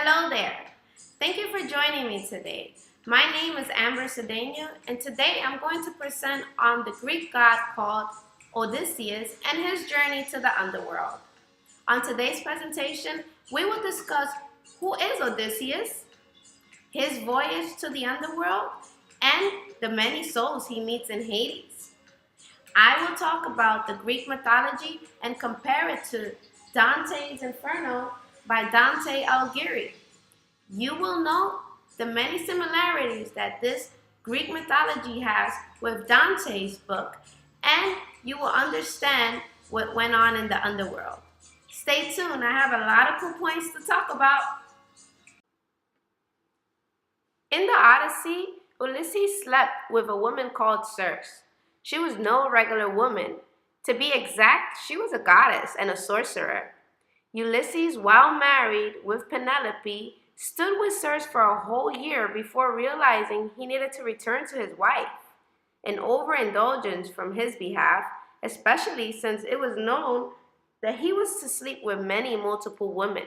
Hello there. Thank you for joining me today. My name is Amber Cedeno, and today I'm going to present on the Greek god called Odysseus and his journey to the underworld. On today's presentation, we will discuss who is Odysseus, his voyage to the underworld, and the many souls he meets in Hades. I will talk about the Greek mythology and compare it to Dante's Inferno by Dante Alighieri. You will note the many similarities that this Greek mythology has with Dante's book, and you will understand what went on in the underworld. Stay tuned, I have a lot of cool points to talk about. In the Odyssey, Ulysses slept with a woman called Circe. She was no regular woman. To be exact, she was a goddess and a sorcerer. Ulysses, while married with Penelope, stood with Circe for a whole year before realizing he needed to return to his wife, an overindulgence from his behalf, especially since it was known that he was to sleep with many multiple women.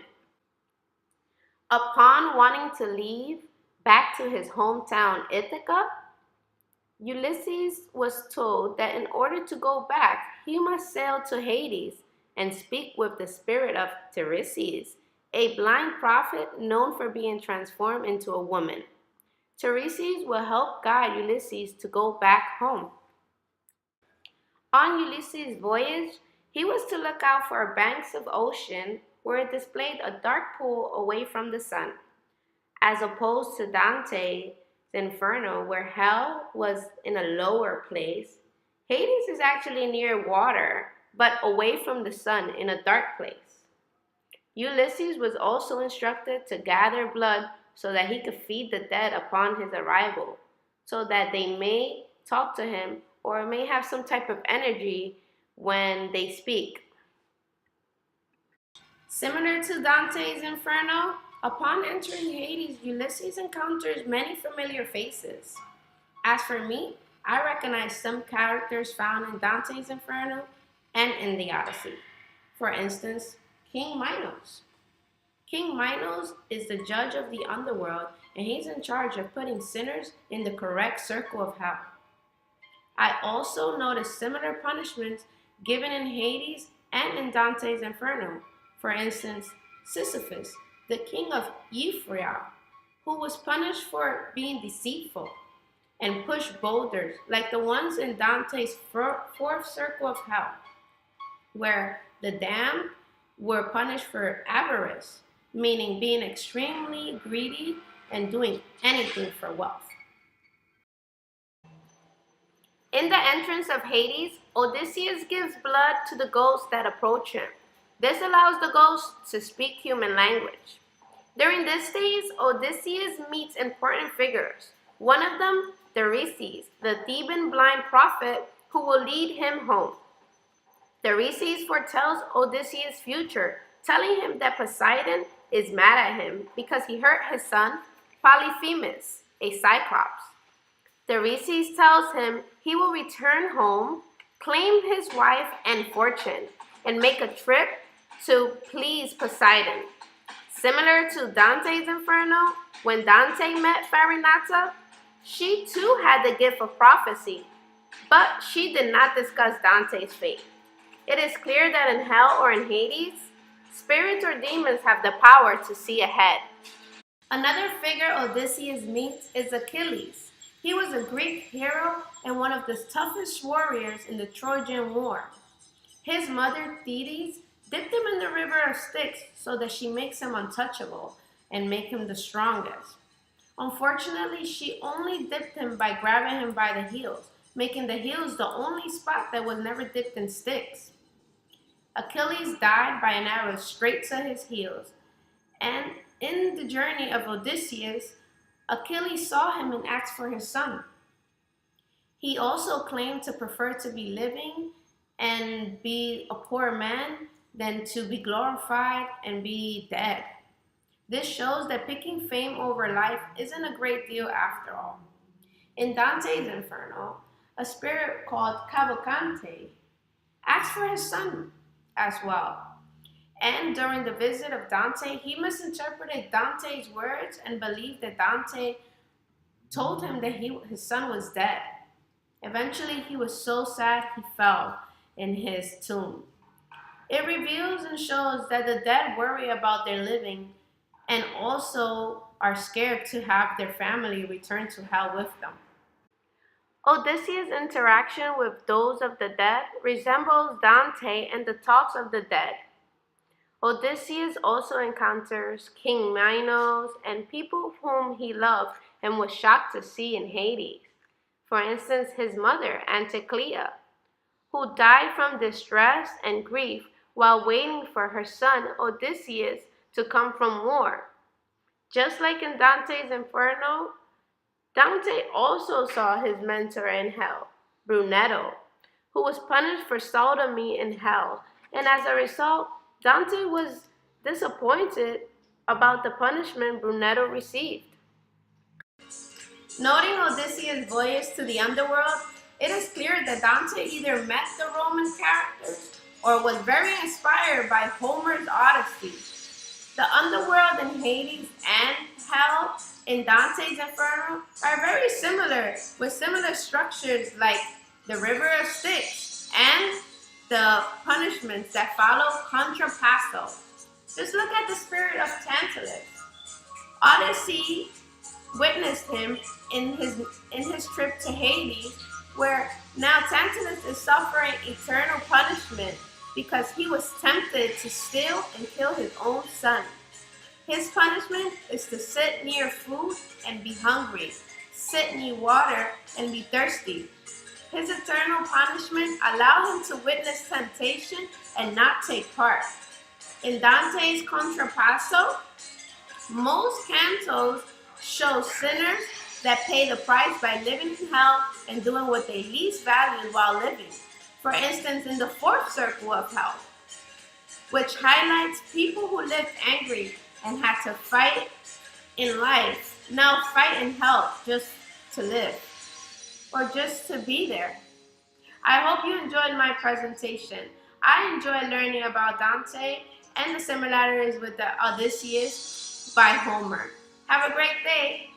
Upon wanting to leave back to his hometown Ithaca, Ulysses was told that in order to go back, he must sail to Hades and speak with the spirit of Tiresias, a blind prophet known for being transformed into a woman. Tiresias will help guide Ulysses to go back home. On Ulysses' voyage, he was to look out for banks of ocean where it displayed a dark pool away from the sun, as opposed to Dante's Inferno, where hell was in a lower place. Hades is actually near water, but away from the sun in a dark place. Ulysses was also instructed to gather blood so that he could feed the dead upon his arrival, so that they may talk to him or may have some type of energy when they speak. Similar to Dante's Inferno, upon entering Hades, Ulysses encounters many familiar faces. As for me, I recognize some characters found in Dante's Inferno and in the Odyssey. For instance, King Minos. King Minos is the judge of the underworld, and he's in charge of putting sinners in the correct circle of hell. I also noticed similar punishments given in Hades and in Dante's Inferno. For instance, Sisyphus, the king of Euphoria, who was punished for being deceitful and pushed boulders like the ones in Dante's fourth circle of hell, where the damned were punished for avarice, meaning being extremely greedy and doing anything for wealth. In the entrance of Hades, Odysseus gives blood to the ghosts that approach him. This allows the ghosts to speak human language. During this stage, Odysseus meets important figures. One of them, Tiresias, the Theban blind prophet who will lead him home. Tiresias foretells Odysseus' future, telling him that Poseidon is mad at him because he hurt his son, Polyphemus, a cyclops. Tiresias tells him he will return home, claim his wife and fortune, and make a trip to please Poseidon. Similar to Dante's Inferno, when Dante met Farinata, she too had the gift of prophecy, but she did not discuss Dante's fate. It is clear that in hell or in Hades, spirits or demons have the power to see ahead. Another figure Odysseus meets is Achilles. He was a Greek hero and one of the toughest warriors in the Trojan War. His mother, Thetis, dipped him in the river of Styx so that she makes him untouchable and make him the strongest. Unfortunately, she only dipped him by grabbing him by the heels, making the heels the only spot that was never dipped in Styx. Achilles died by an arrow straight to his heels, and in the journey of Odysseus, Achilles saw him and asked for his son. He also claimed to prefer to be living and be a poor man than to be glorified and be dead. This shows that picking fame over life isn't a great deal after all. In Dante's Inferno, a spirit called Cavalcante asked for his son as well. And during the visit of Dante, he misinterpreted Dante's words and believed that Dante told him that his son was dead. Eventually, he was so sad he fell in his tomb. It reveals and shows that the dead worry about their living and also are scared to have their family return to hell with them. Odysseus' interaction with those of the dead resembles Dante and the talks of the dead. Odysseus also encounters King Minos and people whom he loved and was shocked to see in Hades. For instance, his mother, Anticlea, who died from distress and grief while waiting for her son Odysseus to come from war. Just like in Dante's Inferno, Dante also saw his mentor in hell, Brunetto, who was punished for sodomy in hell, and as a result, Dante was disappointed about the punishment Brunetto received. Noting Odysseus' voyage to the underworld, it is clear that Dante either met the Roman characters or was very inspired by Homer's Odyssey. The underworld in Hades and hell in Dante's Inferno are very similar, with similar structures like the River of Styx and the punishments that follow contrapasso. Just look at the spirit of Tantalus. Odyssey witnessed him in his trip to Hades, where now Tantalus is suffering eternal punishment because he was tempted to steal and kill his own son. His punishment is to sit near food and be hungry, sit near water and be thirsty. His eternal punishment allowed him to witness temptation and not take part. In Dante's Contrapasso, most cantos show sinners that pay the price by living in hell and doing what they least valued while living. For instance, in the fourth circle of hell, which highlights people who lived angry and had to fight in life, now fight in hell just to live or just to be there. I hope you enjoyed my presentation. I enjoyed learning about Dante and the similarities with the Odysseus by Homer. Have a great day.